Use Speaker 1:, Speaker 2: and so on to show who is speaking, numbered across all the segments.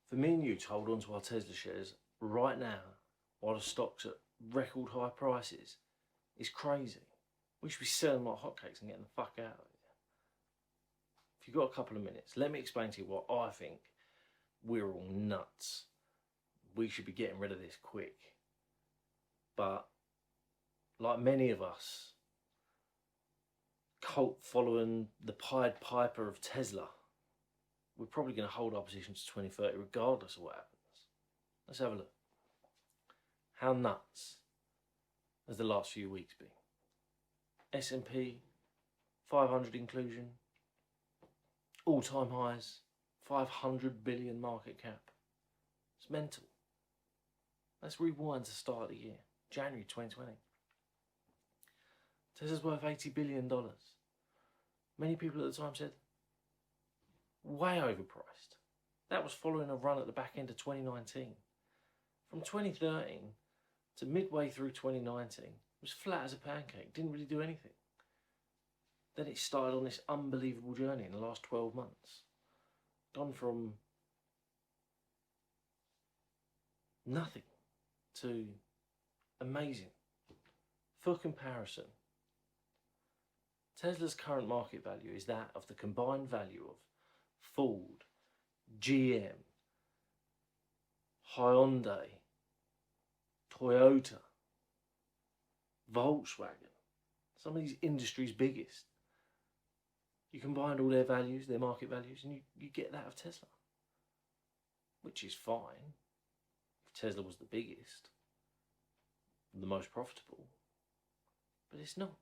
Speaker 1: For me and you to hold on to our Tesla shares right now, while the stock's at record high prices, is crazy. We should be selling like hotcakes and getting the fuck out of it. If you've got a couple of minutes, let me explain to you what I think. We're all nuts. We should be getting rid of this quick. But like many of us, cult following the Pied Piper of Tesla, we're probably going to hold our position to 2030 regardless of what happens. Let's have a look. How nuts has the last few weeks been? S&P 500 inclusion, all-time highs, 500 billion market cap. It's mental. Let's rewind to the start of the year, January 2020. Tesla's worth $80 billion. Many people at the time said, way overpriced. That was following a run at the back end of 2019. From 2013 to midway through 2019, it was flat as a pancake, didn't really do anything. Then it started on this unbelievable journey in the last 12 months. Gone from nothing to amazing. For comparison, Tesla's current market value is that of the combined value of Ford, GM, Hyundai, Toyota, Volkswagen, some of these industries' biggest. You combine all their values, their market values, and you get that of Tesla. Which is fine. If Tesla was the biggest, the most profitable. But it's not.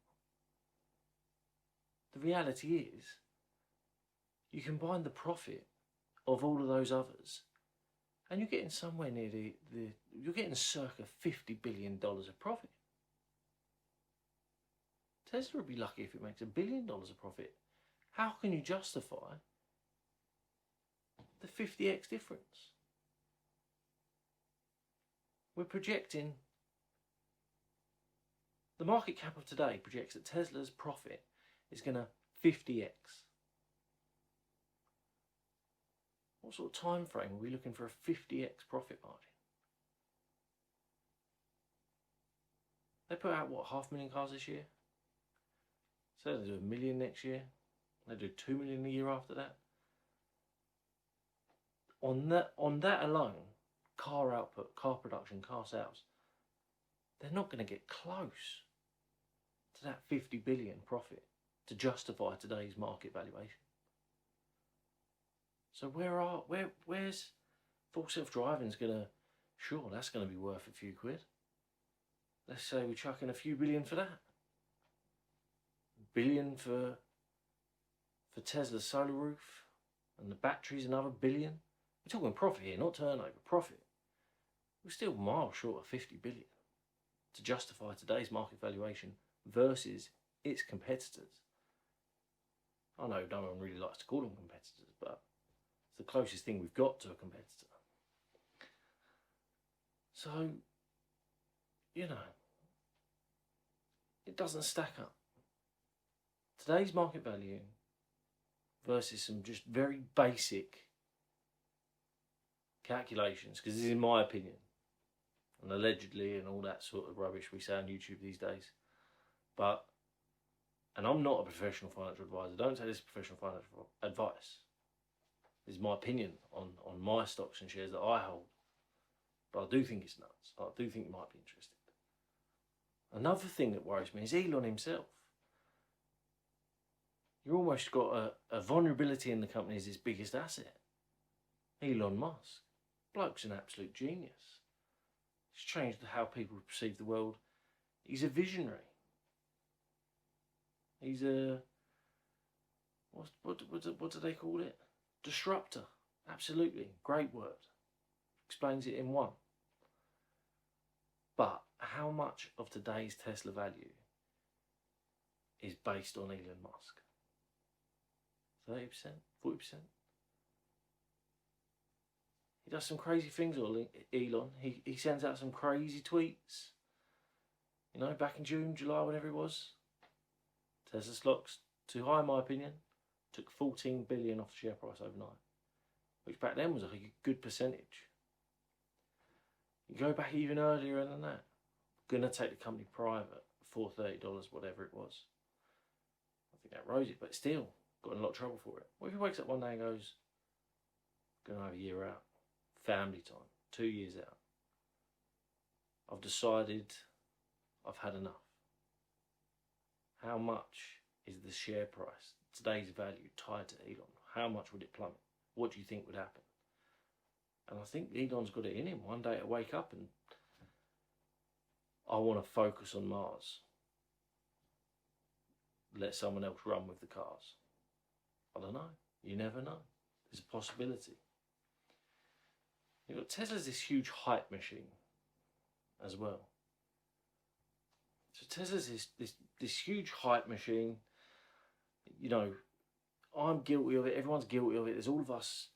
Speaker 1: The reality is, you combine the profit of all of those others, and you're getting somewhere near you're getting circa $50 billion of profit. Tesla would be lucky if it makes $1 billion of profit. How can you justify the 50x difference? We're projecting, the market cap of today projects that Tesla's profit is going to 50x. What sort of time frame are we looking for a 50x profit margin? They put out, what, 500,000 cars this year? So they do 1 million next year. They do 2 million the year after that. On that alone, car output, car production, car sales, they're not going to get close to that 50 billion profit to justify today's market valuation. So where's full self-driving's gonna, sure, that's gonna be worth a few quid. Let's say we're chucking a few billion for that. Billion for Tesla's solar roof, and the batteries another billion. We're talking profit here, not turnover, profit. We're still miles short of 50 billion to justify today's market valuation versus its competitors. I know no one really likes to call them competitors, but it's the closest thing we've got to a competitor. So, you know, it doesn't stack up. Today's market value versus some just very basic calculations, because this is in my opinion, and allegedly and all that sort of rubbish we say on YouTube these days. But, and I'm not a professional financial advisor, don't take this as professional financial advice. This is my opinion on my stocks and shares that I hold. But I do think it's nuts. I do think you might be interested. Another thing that worries me is Elon himself. You've almost got a vulnerability in the company as his biggest asset. Elon Musk. Bloke's an absolute genius. He's changed how people perceive the world. He's a visionary. He's a, what do they call it? Disruptor. Absolutely. Great word. Explains it in one. But how much of today's Tesla value is based on Elon Musk? 30%? 40%? He does some crazy things, Elon. He sends out some crazy tweets. You know, back in June, July, whatever it was. Tesla stocks, too high in my opinion, took 14 billion off the share price overnight. which back then was a good percentage. You go back even earlier than that. Gonna take the company private for $30, whatever it was. I think that rose it, but still got in a lot of trouble for it. What if he wakes up one day and goes, gonna have a year out, family time, 2 years out. I've decided I've had enough. How much is the share price, today's value, tied to Elon? How much would it plummet? What do you think would happen? And I think Elon's got it in him one day to wake up and I want to focus on Mars. Let someone else run with the cars. I don't know. You never know. There's a possibility. You've got Tesla's this huge hype machine as well. So Tesla's this huge hype machine. You know, I'm guilty of it. Everyone's guilty of it. There's all of us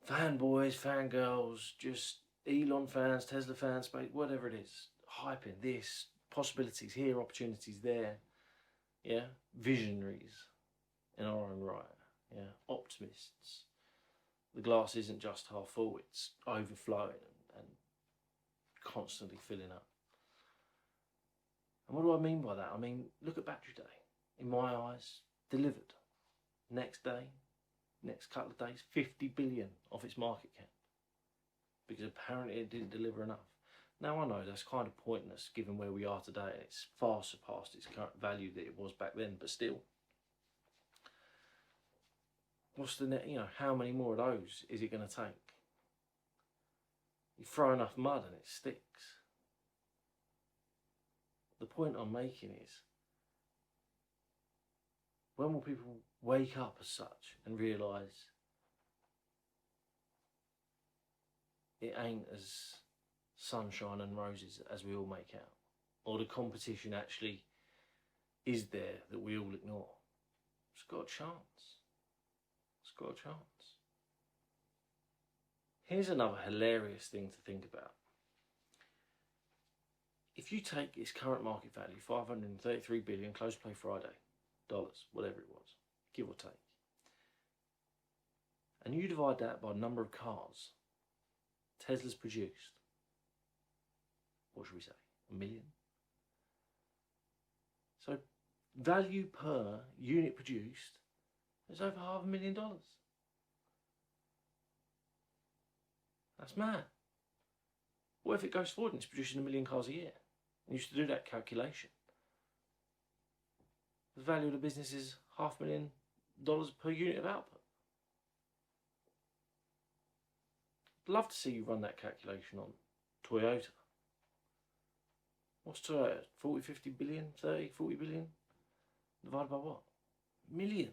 Speaker 1: fanboys, fangirls, just Elon fans, Tesla fans, whatever it is. Hyping this, possibilities here, opportunities there. Yeah, visionaries in our own right. Yeah, optimists. The glass isn't just half full, it's overflowing and constantly filling up. And what do I mean by that? I mean, look at Battery Day. In my eyes, delivered. Next day, next couple of days, 50 billion off its market cap. Because apparently it didn't deliver enough. Now I know that's kind of pointless given where we are today. It's far surpassed its current value that it was back then, but still. What's the net, how many more of those is it going to take? You throw enough mud and it sticks. The point I'm making is, when will people wake up as such and realise it ain't as sunshine and roses as we all make out? Or the competition actually is there that we all ignore? It's got a chance. It's got a chance. Here's another hilarious thing to think about. If you take its current market value, 533 billion, close play Friday, dollars, whatever it was, give or take, and you divide that by the number of cars Tesla's produced, what should we say, 1 million? So value per unit produced is over $500,000. That's mad. What if it goes forward and it's producing 1 million cars a year? And you used to do that calculation. The value of the business is $500,000 per unit of output. I'd love to see you run that calculation on Toyota. What's Toyota? 40, 50 billion, 30, 40 billion? Divided by what? Millions.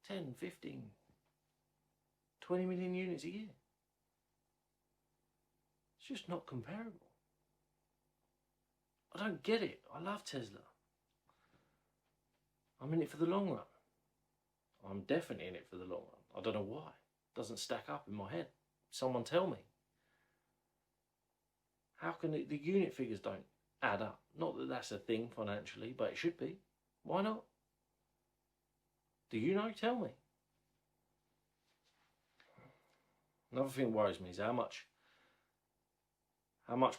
Speaker 1: 10, 15, 20 million units a year. It's just not comparable. I don't get it. I love Tesla. I'm in it for the long run. I'm definitely in it for the long run. I don't know why. It doesn't stack up in my head. Someone tell me. How can the unit figures don't add up? Not that that's a thing financially, but it should be. Why not? Do you know? Tell me. Another thing that worries me is how much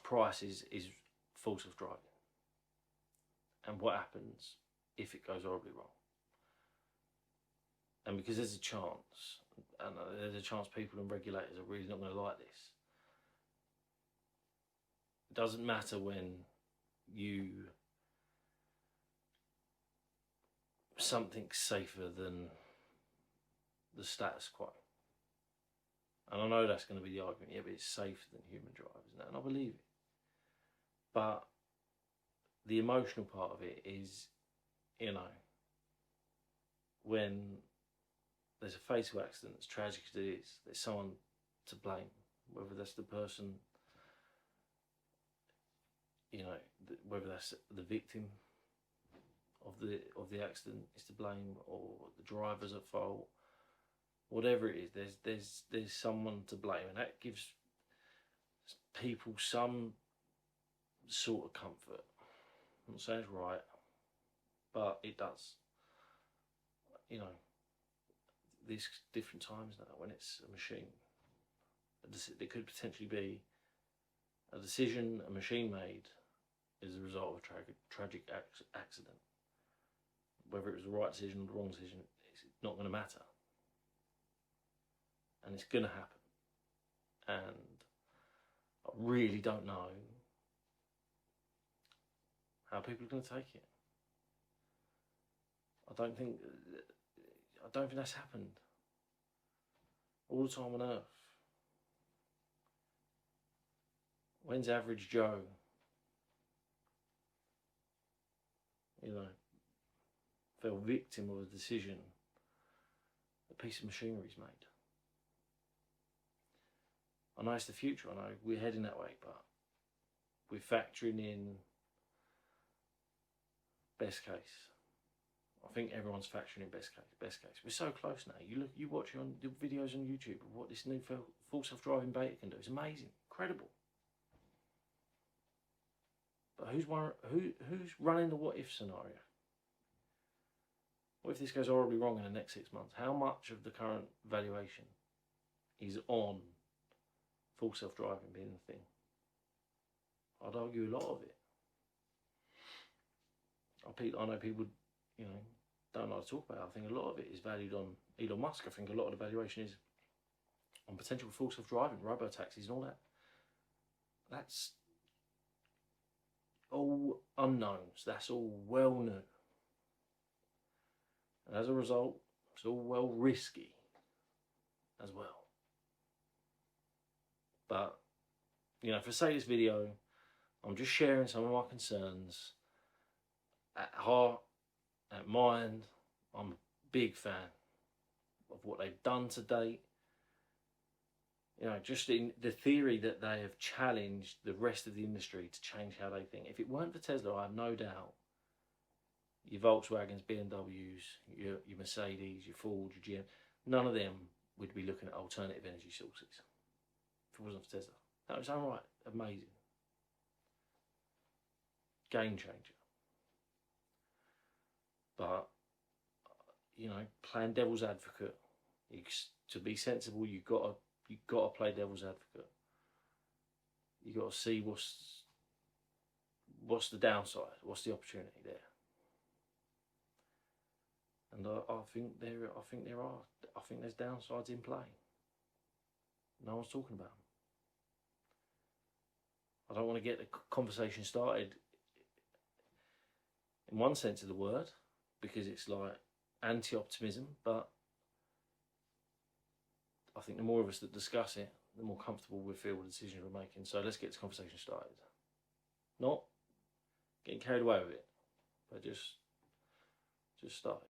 Speaker 1: price is full self-driving, and what happens if it goes horribly wrong. And because there's a chance, and there's a chance people and regulators are really not going to like this. It doesn't matter when something's safer than the status quo. And I know that's going to be the argument, yeah, but it's safer than human drive, isn't it? And I believe it. But the emotional part of it is, when there's a fatal accident, as tragic as it is, there's someone to blame, whether that's the person, whether that's the victim of the accident is to blame, or the driver's at fault. Whatever it is, there's someone to blame, and that gives people some sort of comfort. I'm not saying it's right, but it does. these different times now when it's a machine. There could potentially be a decision a machine made as a result of a tragic accident. Whether it was the right decision or the wrong decision, it's not going to matter. And it's going to happen. And I really don't know how people are going to take it. I don't think that's happened all the time on Earth. When's average Joe, fell victim of a decision a piece of machinery's made? I know it's the future, I know we're heading that way, but we're factoring in best case. I think everyone's factoring in best case. We're so close now. You watch on the videos on YouTube of what this new full self-driving beta can do. It's amazing, incredible. But who's running the what if scenario? What if this goes horribly wrong in the next 6 months? How much of the current valuation is on full self-driving being the thing? I'd argue a lot of it. I know people, don't like to talk about it. I think a lot of it is valued on Elon Musk. I think a lot of the valuation is on potential full self-driving, robo-taxis and all that. That's all unknowns. That's all well known. And as a result, it's all well risky as well. But, for the sake of this video, I'm just sharing some of my concerns. At heart, at mind, I'm a big fan of what they've done to date. Just in the theory that they have challenged the rest of the industry to change how they think. If it weren't for Tesla, I have no doubt your Volkswagens, BMWs, your Mercedes, your Ford, your GM, none of them would be looking at alternative energy sources if it wasn't for Tesla. That was right, amazing. Game changer. But, playing devil's advocate, to be sensible, you've got to play devil's advocate. You've got to see what's the downside, what's the opportunity there. And I think there's downsides in play. No one's talking about them. I don't want to get the conversation started in one sense of the word, because it's like anti-optimism, but I think the more of us that discuss it, the more comfortable we feel with the decisions we're making. So let's get this conversation started. Not getting carried away with it, but just start.